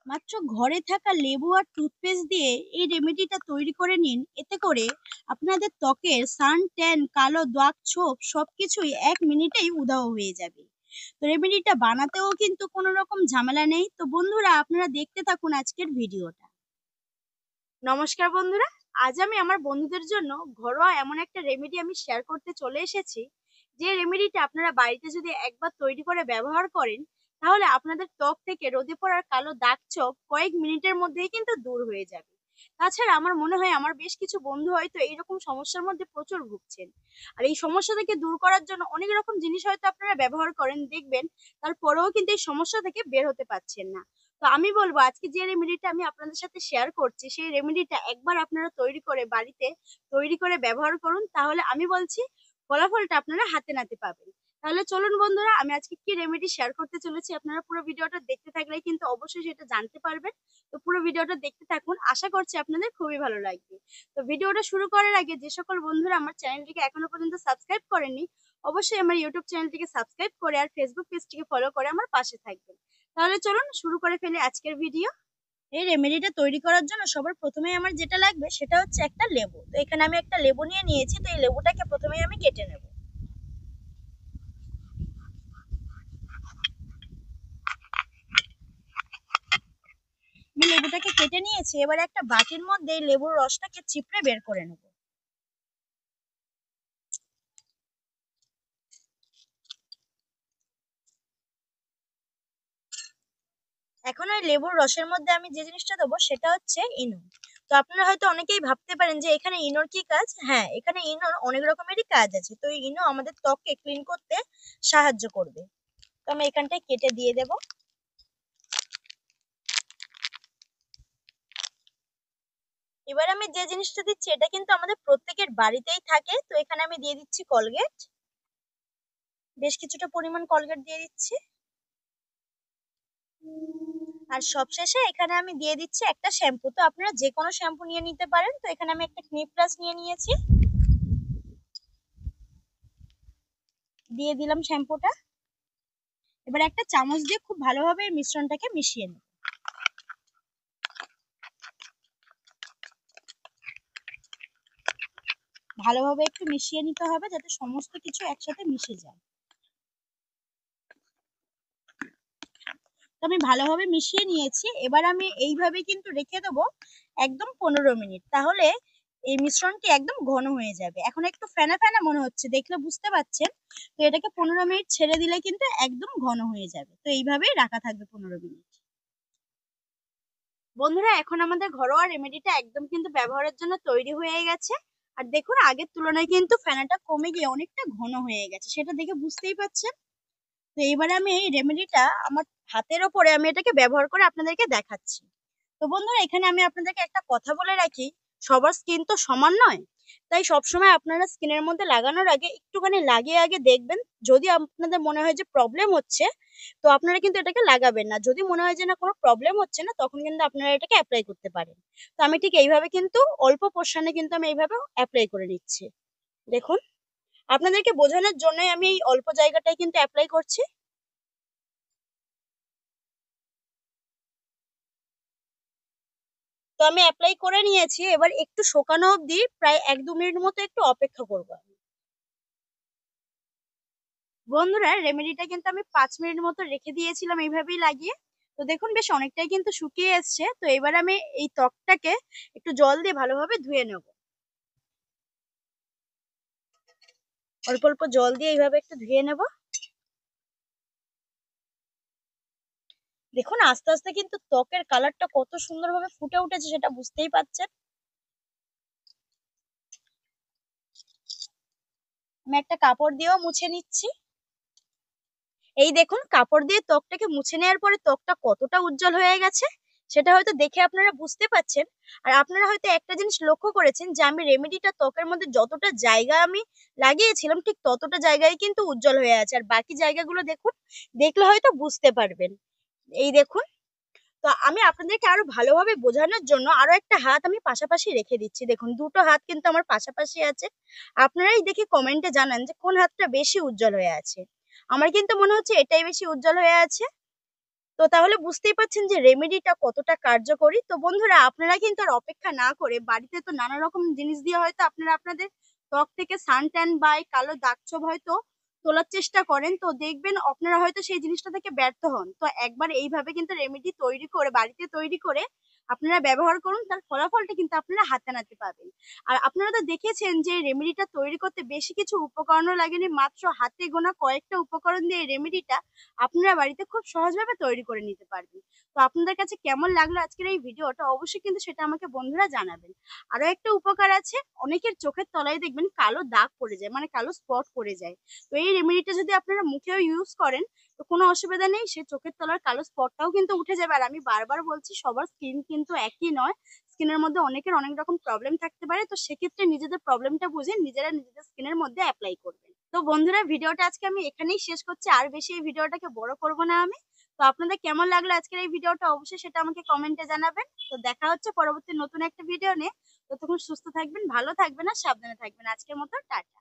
মাত্র ঘরে থাকা লেবু আর টুথপেস্ট দিয়ে এই রেমেডিটা তৈরি করে নিন। এতে করে আপনাদের ত্বকের সান ট্যান, কালো দাগ, ছোপ সবকিছুই 1 মিনিটেই উধাও হয়ে যাবে। তো রেমেডিটা বানাতেও কিন্তু কোনো রকম ঝামেলা নেই। তো বন্ধুরা, আপনারা দেখতে থাকুন আজকের ভিডিওটা। নমস্কার বন্ধুরা, আজ আমি আমার বন্ধুদের জন্য ঘরোয়া এমন একটা রেমেডি আমি শেয়ার করতে চলে এসেছি, যে রেমেডিটা আপনারা বাড়িতে যদি একবার তৈরি করে ব্যবহার করেন, তাহলে আপনাদের ত্বক থেকে রোদে পড়ার কালো দাগ ছোপ কয়েক মিনিটের মধ্যেই কিন্তু দূর হয়ে যাবে। তাছাড়া আমার মনে হয় আমার বেশ কিছু বন্ধু হয়তো এইরকম সমস্যার মধ্যে প্রচুর ভুগছেন। আর এই সমস্যা থেকে দূর করার জন্য অনেক রকম জিনিস হয়তো আপনারা ব্যবহার করেন, দেখবেন তারপরেও কিন্তু এই সমস্যা থেকে বের হতে পারছেন না। তো আমি বলবো, আজকে যে রেমেডিটা আমি আপনাদের সাথে শেয়ার করছি, সেই রেমেডিটা একবার আপনারা তৈরি করে বাড়িতে তৈরি করে ব্যবহার করুন, তাহলে আমি বলছি ফলাফলটা আপনারা হাতে নাতে পাবেন। তাহলে চলুন বন্ধুরা, আমি আজকে কি রেমেডি শেয়ার করতে চলেছি, আপনারা পুরো ভিডিওটা দেখতে থাকলে কিন্তু অবশ্যই সেটা জানতে পারবেন। তো পুরো ভিডিওটা দেখতে থাকুন, আশা করছি আপনাদের খুবই ভালো লাগবে। তো ভিডিওটা শুরু করার আগে যে সকল বন্ধুরা আমার চ্যানেলটিকে এখনো পর্যন্ত সাবস্ক্রাইব করেননি, অবশ্যই আমার ইউটিউব চ্যানেলটিকে সাবস্ক্রাইব করে আর ফেসবুক পেজটিকে ফলো করে আমার পাশে থাকবেন। তাহলে চলুন শুরু করে ফেলি আজকের ভিডিও। এই রেমেডিটা তৈরি করার জন্য সবার প্রথমে আমার যেটা লাগবে সেটা হচ্ছে একটা লেবু। তো এখানে আমি একটা লেবু নিয়ে নিয়েছি। তো এই লেবুটাকে প্রথমে আমি কেটে নেব। আমি লেবুটাকে কেটে নিয়েছি। এবার একটা বাটির মধ্যে এই লেবুর রসটাকে চিপড়ে বের করে নেব। এখন ওই লেবুর রসের মধ্যে আমি যে জিনিসটা দেবো সেটা হচ্ছে ইনো। তো আপনারা হয়তো অনেকেই ভাবতে পারেন যে এখানে ইনোর কি কাজ। হ্যাঁ, এখানে ইনোর অনেক রকমেরই কাজ আছে। তো এই ইনো আমাদের ত্বককে ক্লিন করতে সাহায্য করবে। তো আমি এখানটায় কেটে দিয়ে দেব। এবার আমি যে জিনিসটা দিচ্ছি এটা কিন্তু আমাদের প্রত্যেকের বাড়িতেই থাকে। তো এখানে আমি দিয়ে দিচ্ছি কলগেট, বেশ কিছুটা পরিমাণ কলগেট দিয়ে দিচ্ছি। আর সবশেষে এখানে আমি দিয়ে দিচ্ছি একটা শ্যাম্পু। তো আপনারা যে কোনো শ্যাম্পু নিয়ে নিতে পারেন। তো এখানে আমি একটা ক্লিনিক প্লাস নিয়ে নিয়েছি, দিয়ে দিলাম শ্যাম্পুটা। এবার একটা চামচ দিয়ে খুব ভালোভাবে এই মিশ্রণটাকে মিশিয়ে নেব। ভালোভাবে একটু মিশিয়ে নিতে হবে যাতে সমস্ত কিছু একসাথে মিশে যায়। তো আমি ভালোভাবে মিশিয়ে নিয়েছি। এবার আমি এইভাবে কিন্তু রেখে দেবো একদম 15 মিনিট। তাহলে এই মিশ্রণটি একদম ঘন হয়ে যাবে। এখন একটু ফেনা ফেনা মনে হচ্ছে, দেখলে বুঝতে পারছেন। তো এটাকে 15 মিনিট ছেড়ে দিলে কিন্তু একদম ঘন হয়ে যাবে। তো এইভাবেই রাখা থাকবে 15 মিনিট। বন্ধুরা, এখন আমাদের ঘরোয়া রেমেডিটা একদম কিন্তু ব্যবহারের জন্য তৈরি হয়ে গেছে। আর দেখুন, আগের তুলনায় কিন্তু ফেনাটা কমে গিয়ে অনেকটা ঘন হয়ে গেছে, সেটা দেখে বুঝতেই পারছেন। তো এবারে আমি এই রেমেডিটা আমার হাতের ওপরে আমি এটাকে ব্যবহার করে আপনাদেরকে দেখাচ্ছি। তো বন্ধুরা, এখানে আমি আপনাদেরকে একটা কথা বলে রাখি, সবার স্কিন তো সমান নয়। তাই সবসময় আপনারা স্কিনের মধ্যে লাগানোর আগে একটুখানি লাগিয়ে আগে দেখবেন। যদি আপনাদের মনে হয় যে প্রবলেম হচ্ছে, তো আপনারা কিন্তু এটাকে লাগাবেন না। যদি মনে হয় যে না, কোনো প্রবলেম হচ্ছে না, তখন কিন্তু আপনারা এটাকে অ্যাপ্লাই করতে পারেন। তো আমি ঠিক এইভাবে কিন্তু অল্প পোর্শনে কিন্তু আমি এইভাবে অ্যাপ্লাই করে নিচ্ছি। দেখুন, আপনাদেরকে বোঝানোর জন্যই আমি এই অল্প জায়গাটায় কিন্তু অ্যাপ্লাই করছি। তো আমি অ্যাপ্লাই করে নিয়েছি। এবার একটু শুকানো অবধি প্রায় 1-2 মিনিট মতো একটু অপেক্ষা করবো। বন্ধুরা, রেমেডিটা কিন্তু আমি 5 মিনিট মতো রেখে দিয়েছিলাম এইভাবেই লাগিয়ে। তো দেখুন, বেশ অনেকটাই কিন্তু শুকিয়ে এসছে। তো এবার আমি এই ত্বকটাকে একটু জল দিয়ে ভালোভাবে ধুয়ে নেব। অল্প অল্প জল দিয়ে এইভাবে একটু ধুয়ে নেব। দেখুন, আস্তে আস্তে কিন্তু ত্বকের কালারটা কত সুন্দরভাবে ফুটে উঠেছে, সেটা বুঝতেই পারছেন। আমি একটা কাপড় দিয়েও মুছে নিচ্ছি। এই দেখুন, কাপড় দিয়ে ত্বকটাকে মুছে নেওয়ার পরে ত্বকটা কতটা উজ্জ্বল হয়ে গেছে, সেটা হয়তো দেখে আপনারা বুঝতে পারছেন। আর আপনারা হয়তো একটা জিনিস লক্ষ্য করেছেন যে আমি রেমেডিটা ত্বকের মধ্যে যতটা জায়গা আমি লাগিয়েছিলাম, ঠিক ততটা জায়গায় কিন্তু উজ্জ্বল হয়ে আছে। আর বাকি জায়গাগুলো দেখুন, দেখলে হয়তো বুঝতে পারবেন। এই দেখুন। তো আমি আপনাদেরকে আরো ভালোভাবে বোঝানোর জন্য আরো একটা হাত আমি পাশাপাশি রেখে দিচ্ছি। দেখুন, দুটো হাত কিন্তু আমার পাশাপাশি আছে। আপনারাই দেখে কমেন্টে জানান যে কোন হাতটা বেশি উজ্জ্বল হয়ে আছে। আমার কিন্তু মনে হচ্ছে এটাই বেশি উজ্জ্বল হয়ে আছে। তো তাহলে বুঝতেই পারছেন যে রেমেডিটা কতটা কার্যকরী। তো বন্ধুরা, আপনারা কিন্তু আর অপেক্ষা না করে বাড়িতে তো নানা রকম জিনিস দিয়ে হয়তো আপনারা আপনাদের ত্বক থেকে সান ট্যান বা এই কালো দাগ ছোপ হয়তো তোলার চেষ্টা করেন, তো দেখবেন আপনারা হয়তো সেই জিনিসটা থেকে ব্যর্থ হন। তো একবার এইভাবে কিন্তু রেমেডি তৈরি করে বাড়িতে তৈরি করে আপনারা ব্যবহার করুন, তার ফলাফলটা কিন্তু আপনারা হাতে নাতে পাবেন। আর আপনারা তো দেখেছেন যে রেমেডিটা তৈরি করতে বেশি কিছু উপকরণও লাগেনি, মাত্র হাতে গোনা কয়েকটা উপকরণ দিয়ে এই রেমেডিটা আপনারা বাড়িতে খুব সহজভাবে তৈরি করে নিতে পারবেন। তো আপনাদের কাছে কেমন লাগলো আজকের এই ভিডিওটা, অবশ্যই কিন্তু সেটা আমাকে বন্ধুরা জানাবেন। আরো একটা উপকার আছে, অনেকের চোখের তলায় দেখবেন কালো দাগ পড়ে যায়, মানে কালো স্পট পড়ে যায়। তো এই রেমেডিটা যদি আপনারা মুখেও ইউজ করেন তো কোনো অসুবিধা নেই, সে চোখের তলার কালো স্পটটাও কিন্তু উঠে যাবে। আর আমি বারবার বলছি, সবার স্কিন কিন্তু একই নয়, স্কিনের মধ্যে অনেকের অনেক রকম প্রবলেম থাকতে পারে। তো সেক্ষেত্রে নিজেদের প্রবলেমটা বুঝে নিজেরা নিজেদের স্কিনের মধ্যে অ্যাপ্লাই করবেন। তো বন্ধুরা, ভিডিওটা আজকে আমি এখানেই শেষ করছি, আর বেশি এই ভিডিওটাকে বড় করব না আমি। তো আপনাদের কেমন লাগলো আজকের এই ভিডিওটা, অবশ্যই সেটা আমাকে কমেন্টে জানাবেন। তো দেখা হচ্ছে পরবর্তী নতুন একটা ভিডিও নিয়ে। ততক্ষণ সুস্থ থাকবেন, ভালো থাকবেন আর সাবধানে থাকবেন। আজকের মতো টাটা।